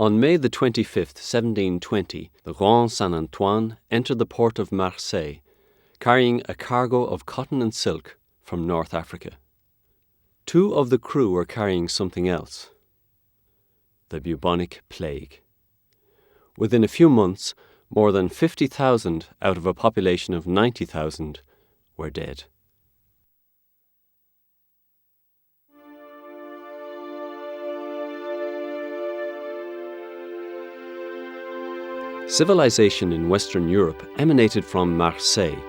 On May the 25th, 1720, the Grand Saint-Antoine entered the port of Marseille, carrying a cargo of cotton and silk from North Africa. 2 of the crew were carrying something else: the bubonic plague. Within a few months, more than 50,000 out of a population of 90,000 were dead. Civilization in Western Europe emanated from Marseille,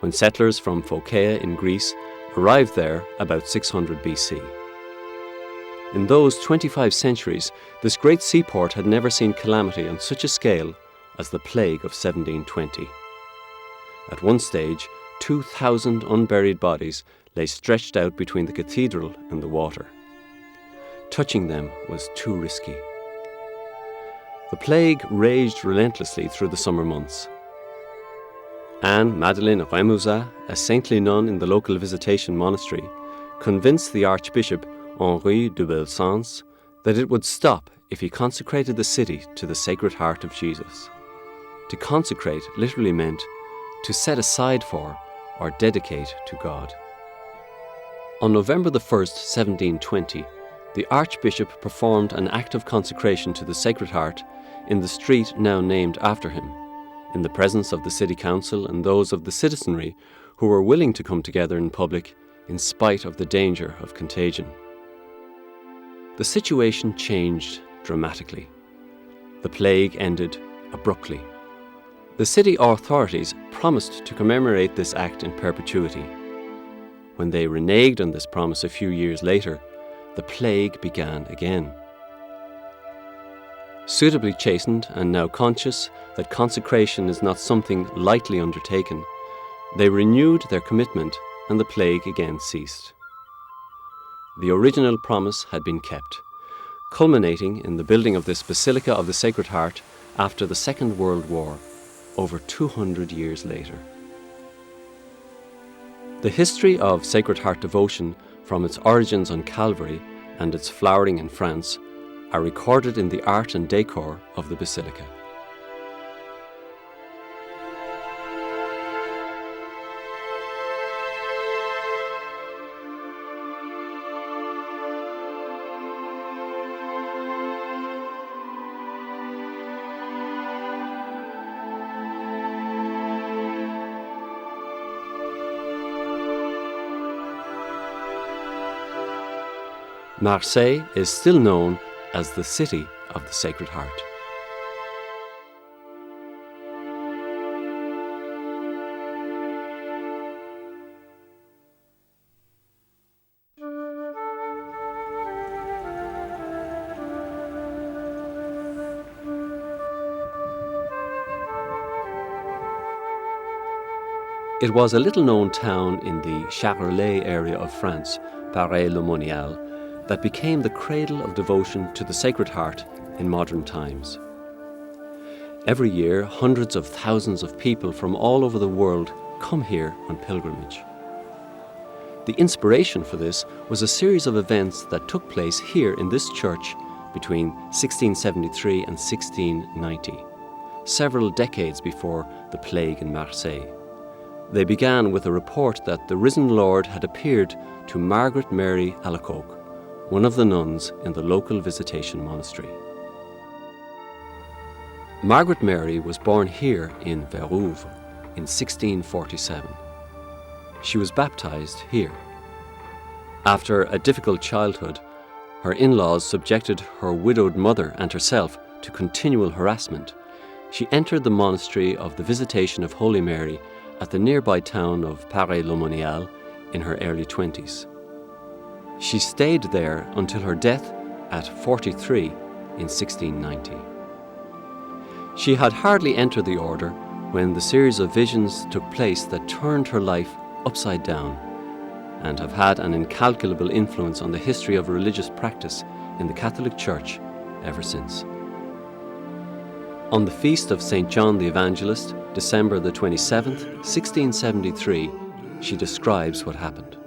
when settlers from Phocaea in Greece arrived there about 600 BC. In those 25 centuries, this great seaport had never seen calamity on such a scale as the plague of 1720. At one stage, 2,000 unburied bodies lay stretched out between the cathedral and the water. Touching them was too risky. The plague raged relentlessly through the summer months. Anne Madeleine Remusat, a saintly nun in the local visitation monastery, convinced the Archbishop Henri de Belsunce that it would stop if he consecrated the city to the Sacred Heart of Jesus. To consecrate literally meant to set aside for or dedicate to God. On November the 1st, 1720, the Archbishop performed an act of consecration to the Sacred Heart in the street now named after him, in the presence of the city council and those of the citizenry who were willing to come together in public in spite of the danger of contagion. The situation changed dramatically. The plague ended abruptly. The city authorities promised to commemorate this act in perpetuity. When they reneged on this promise a few years later, the plague began again. Suitably chastened and now conscious that consecration is not something lightly undertaken, they renewed their commitment and the plague again ceased. The original promise had been kept, culminating in the building of this Basilica of the Sacred Heart after the Second World War, over 200 years later. The history of Sacred Heart devotion, from its origins on Calvary and its flowering in France, are recorded in the art and decor of the Basilica. Marseille is still known as the City of the Sacred Heart. It was a little-known town in the Charolais area of France, Paray-le-Monial, that became the cradle of devotion to the Sacred Heart in modern times. Every year, hundreds of thousands of people from all over the world come here on pilgrimage. The inspiration for this was a series of events that took place here in this church between 1673 and 1690, several decades before the plague in Marseille. They began with a report that the risen Lord had appeared to Margaret Mary Alacoque, one of the nuns in the local visitation monastery. Margaret Mary was born here in Verrouve in 1647. She was baptized here. After a difficult childhood, her in-laws subjected her widowed mother and herself to continual harassment. She entered the monastery of the Visitation of Holy Mary at the nearby town of Paray-le-Monial in her early 20s. She stayed there until her death at 43 in 1690. She had hardly entered the order when the series of visions took place that turned her life upside down and have had an incalculable influence on the history of religious practice in the Catholic Church ever since. On the feast of St. John the Evangelist, December the 27th, 1673, she describes what happened.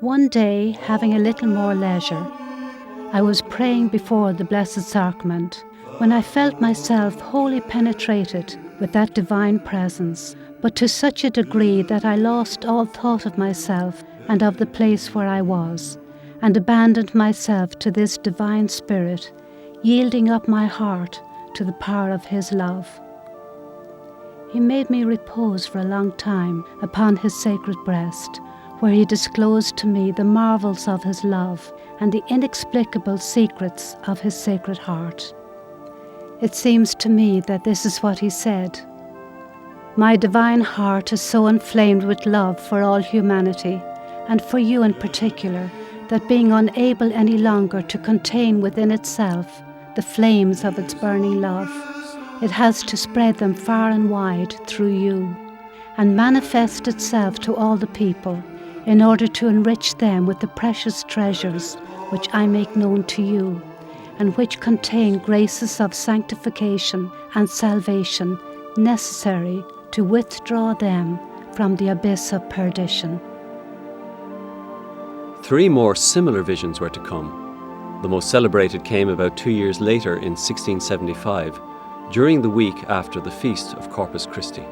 One day, having a little more leisure, I was praying before the Blessed Sacrament, when I felt myself wholly penetrated with that divine presence, but to such a degree that I lost all thought of myself and of the place where I was, and abandoned myself to this divine Spirit, yielding up my heart to the power of His love. He made me repose for a long time upon His sacred breast, where He disclosed to me the marvels of His love and the inexplicable secrets of His sacred heart. It seems to me that this is what He said: "My divine heart is so inflamed with love for all humanity, and for you in particular, that being unable any longer to contain within itself the flames of its burning love, it has to spread them far and wide through you, and manifest itself to all the people, in order to enrich them with the precious treasures which I make known to you, and which contain graces of sanctification and salvation necessary to withdraw them from the abyss of perdition." 3 more similar visions were to come. The most celebrated came about 2 years later in 1675, during the week after the feast of Corpus Christi.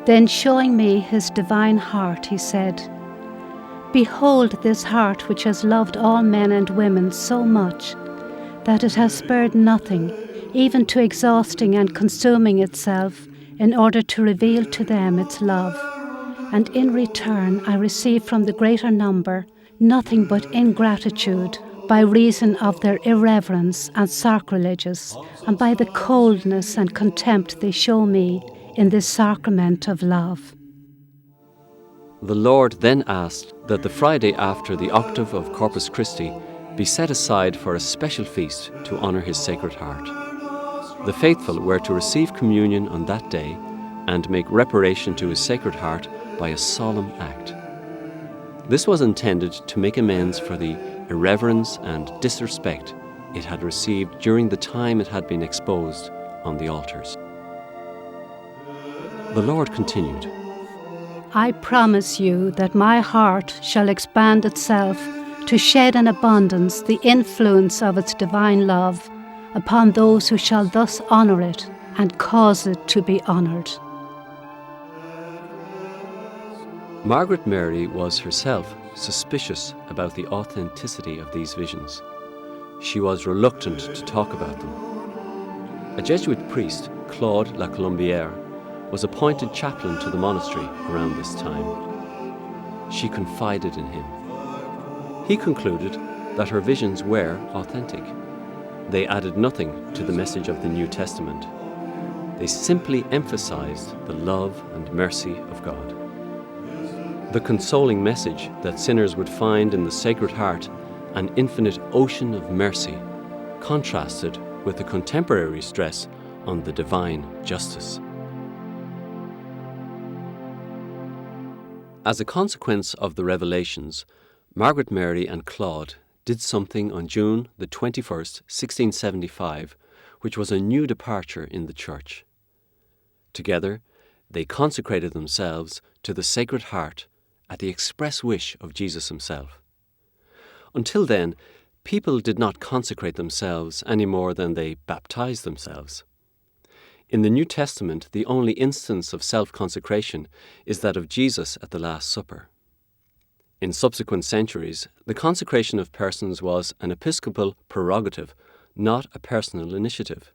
Then showing me His divine heart, He said, "Behold this heart which has loved all men and women so much, that it has spared nothing, even to exhausting and consuming itself, in order to reveal to them its love. And in return I receive from the greater number nothing but ingratitude, by reason of their irreverence and sacrileges, and by the coldness and contempt they show me in this sacrament of love." The Lord then asked that the Friday after the octave of Corpus Christi be set aside for a special feast to honour His Sacred Heart. The faithful were to receive communion on that day and make reparation to His Sacred Heart by a solemn act. This was intended to make amends for the irreverence and disrespect it had received during the time it had been exposed on the altars. The Lord continued, "I promise you that my heart shall expand itself to shed in abundance the influence of its divine love upon those who shall thus honour it and cause it to be honoured." Margaret Mary was herself suspicious about the authenticity of these visions. She was reluctant to talk about them. A Jesuit priest, Claude La Colombière, was appointed chaplain to the monastery around this time. She confided in him. He concluded that her visions were authentic. They added nothing to the message of the New Testament. They simply emphasized the love and mercy of God. The consoling message that sinners would find in the Sacred Heart an infinite ocean of mercy contrasted with the contemporary stress on the divine justice. As a consequence of the revelations, Margaret Mary and Claude did something on June the 21st, 1675, which was a new departure in the Church. Together, they consecrated themselves to the Sacred Heart at the express wish of Jesus Himself. Until then, people did not consecrate themselves any more than they baptized themselves. In the New Testament, the only instance of self-consecration is that of Jesus at the Last Supper. In subsequent centuries, the consecration of persons was an episcopal prerogative, not a personal initiative.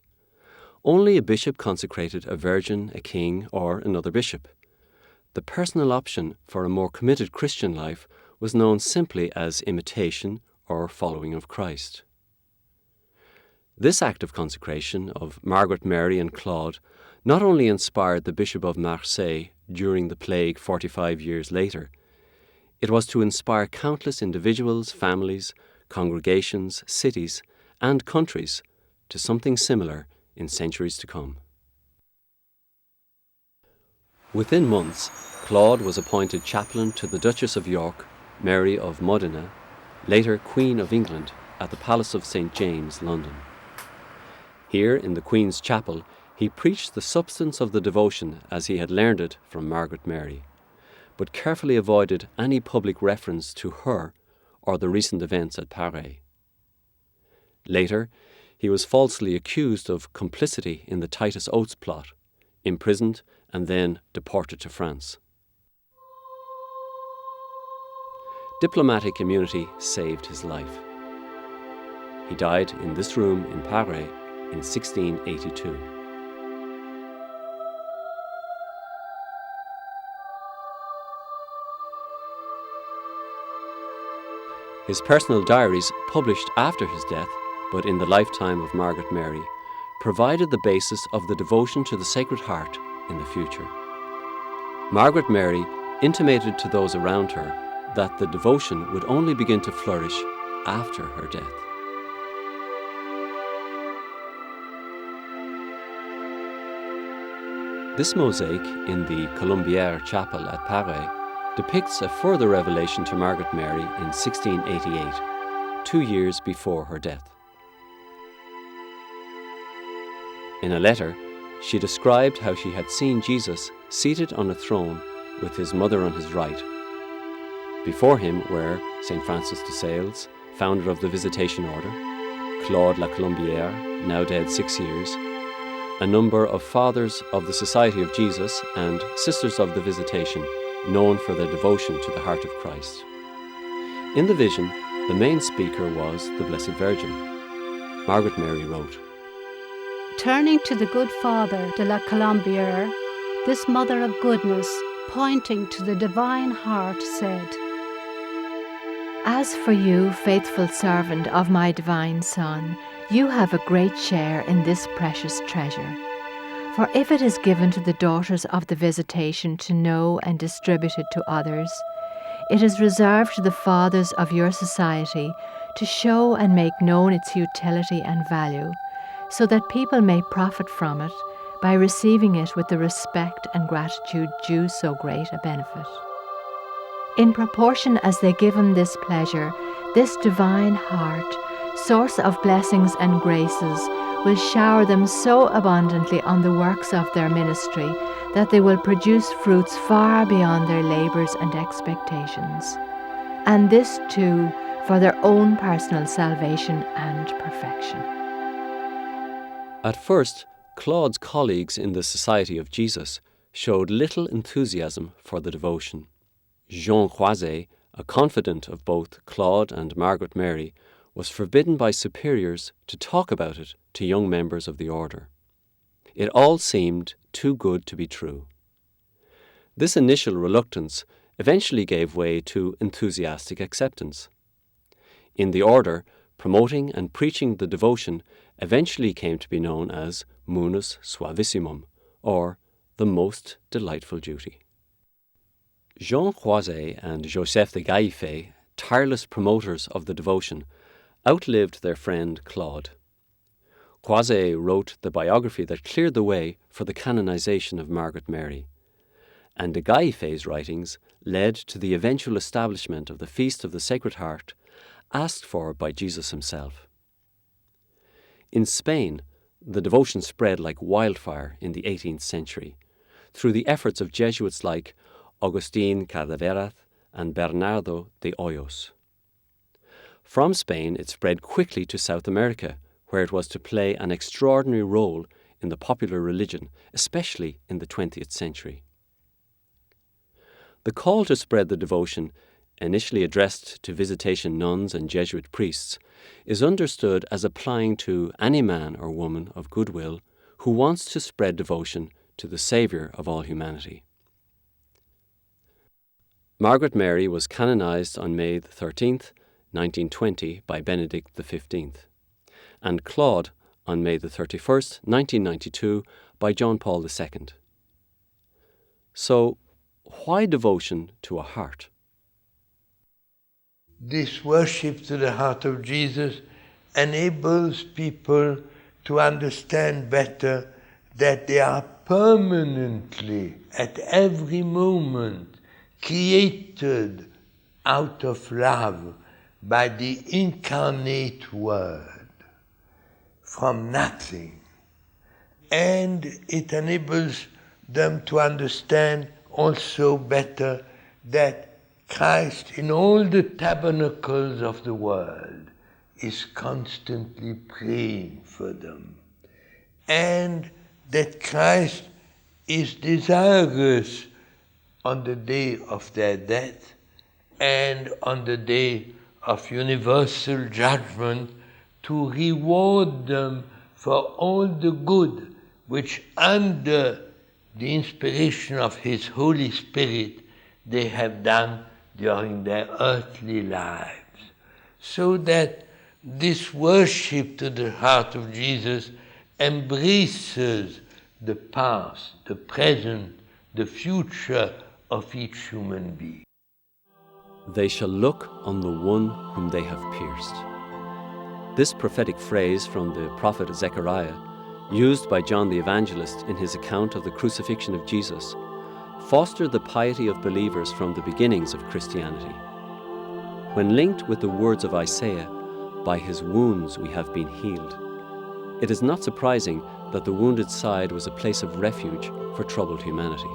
Only a bishop consecrated a virgin, a king, or another bishop. The personal option for a more committed Christian life was known simply as imitation or following of Christ. This act of consecration of Margaret Mary and Claude not only inspired the Bishop of Marseille during the plague 45 years later, it was to inspire countless individuals, families, congregations, cities, and countries to something similar in centuries to come. Within months, Claude was appointed chaplain to the Duchess of York, Mary of Modena, later Queen of England, at the Palace of St. James, London. Here, in the Queen's Chapel, he preached the substance of the devotion as he had learned it from Margaret Mary, but carefully avoided any public reference to her or the recent events at Paris. Later, he was falsely accused of complicity in the Titus Oates plot, imprisoned and then deported to France. Diplomatic immunity saved his life. He died in this room in Paris in 1682. His personal diaries, published after his death, but in the lifetime of Margaret Mary, provided the basis of the devotion to the Sacred Heart in the future. Margaret Mary intimated to those around her that the devotion would only begin to flourish after her death. This mosaic in the Colombière Chapel at Paris depicts a further revelation to Margaret Mary in 1688, 2 years before her death. In a letter, she described how she had seen Jesus seated on a throne with his mother on his right. Before him were St. Francis de Sales, founder of the Visitation Order, Claude la Colombière, now dead 6 years, a number of Fathers of the Society of Jesus and Sisters of the Visitation, known for their devotion to the heart of Christ. In the vision, the main speaker was the Blessed Virgin. Margaret Mary wrote, Turning to the good Father de la Colombière, this Mother of Goodness, pointing to the Divine Heart, said, As for you, faithful servant of my divine Son, you have a great share in this precious treasure. For if it is given to the daughters of the Visitation to know and distribute it to others, it is reserved to the Fathers of your society to show and make known its utility and value, so that people may profit from it by receiving it with the respect and gratitude due so great a benefit. In proportion as they give him this pleasure, this divine heart, source of blessings and graces, will shower them so abundantly on the works of their ministry that they will produce fruits far beyond their labours and expectations, and this too for their own personal salvation and perfection. At first, Claude's colleagues in the Society of Jesus showed little enthusiasm for the devotion. Jean Croiset, a confidant of both Claude and Margaret Mary, was forbidden by superiors to talk about it to young members of the order. It all seemed too good to be true. This initial reluctance eventually gave way to enthusiastic acceptance. In the order, promoting and preaching the devotion eventually came to be known as munus suavissimum, or the most delightful duty. Jean Croiset and Joseph de Gallifet, tireless promoters of the devotion, outlived their friend Claude. Croiset wrote the biography that cleared the way for the canonization of Margaret Mary, and de Gallifet's writings led to the eventual establishment of the Feast of the Sacred Heart, asked for by Jesus himself. In Spain, the devotion spread like wildfire in the 18th century through the efforts of Jesuits like Agustín Cadaveras and Bernardo de Hoyos. From Spain, it spread quickly to South America, where it was to play an extraordinary role in the popular religion, especially in the 20th century. The call to spread the devotion, initially addressed to Visitation nuns and Jesuit priests, is understood as applying to any man or woman of goodwill who wants to spread devotion to the Saviour of all humanity. Margaret Mary was canonized on May 13th, 1920 by Benedict XV, and Claude on May 31st, 1992 by John Paul II. So, why devotion to a heart? This worship to the heart of Jesus enables people to understand better that they are permanently, at every moment, created out of love by the incarnate Word, from nothing. And it enables them to understand also better that Christ, in all the tabernacles of the world, is constantly praying for them, and that Christ is desirous on the day of their death and on the day of universal judgment to reward them for all the good which under the inspiration of His Holy Spirit they have done during their earthly lives. So that this worship to the heart of Jesus embraces the past, the present, the future of each human being. They shall look on the one whom they have pierced. This prophetic phrase from the prophet Zechariah, used by John the Evangelist in his account of the crucifixion of Jesus, fostered the piety of believers from the beginnings of Christianity. When linked with the words of Isaiah, "By his wounds we have been healed," it is not surprising that the wounded side was a place of refuge for troubled humanity.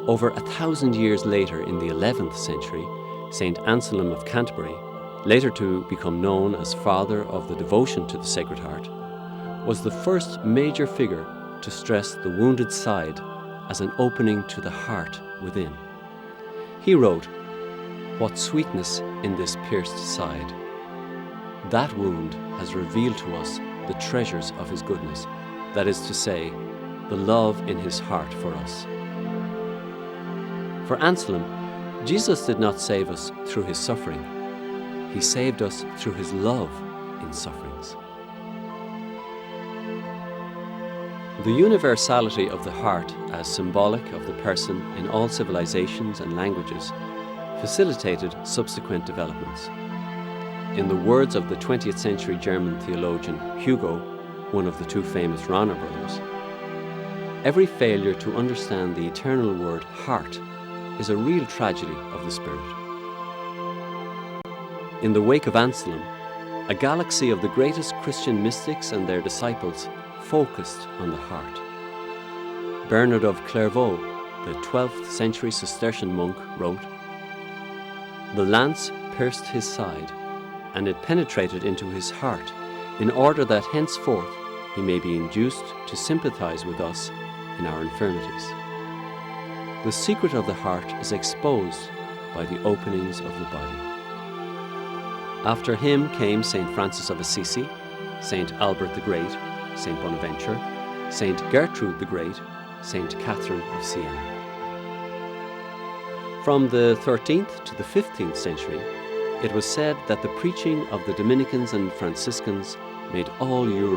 Over 1,000 years later, in the 11th century, St. Anselm of Canterbury, later to become known as Father of the Devotion to the Sacred Heart, was the first major figure to stress the wounded side as an opening to the heart within. He wrote, "What sweetness in this pierced side! That wound has revealed to us the treasures of his goodness, that is to say, the love in his heart for us." For Anselm, Jesus did not save us through his suffering. He saved us through his love in sufferings. The universality of the heart as symbolic of the person in all civilizations and languages facilitated subsequent developments. In the words of the 20th century German theologian Hugo, one of the two famous Rahner brothers, every failure to understand the eternal word heart is a real tragedy of the spirit. In the wake of Anselm, a galaxy of the greatest Christian mystics and their disciples focused on the heart. Bernard of Clairvaux, the 12th century Cistercian monk, wrote, "The lance pierced his side, and it penetrated into his heart, in order that henceforth he may be induced to sympathize with us in our infirmities. The secret of the heart is exposed by the openings of the body." After him came St. Francis of Assisi, St. Albert the Great, St. Bonaventure, St. Gertrude the Great, St. Catherine of Siena. From the 13th to the 15th century, it was said that the preaching of the Dominicans and Franciscans made all Europe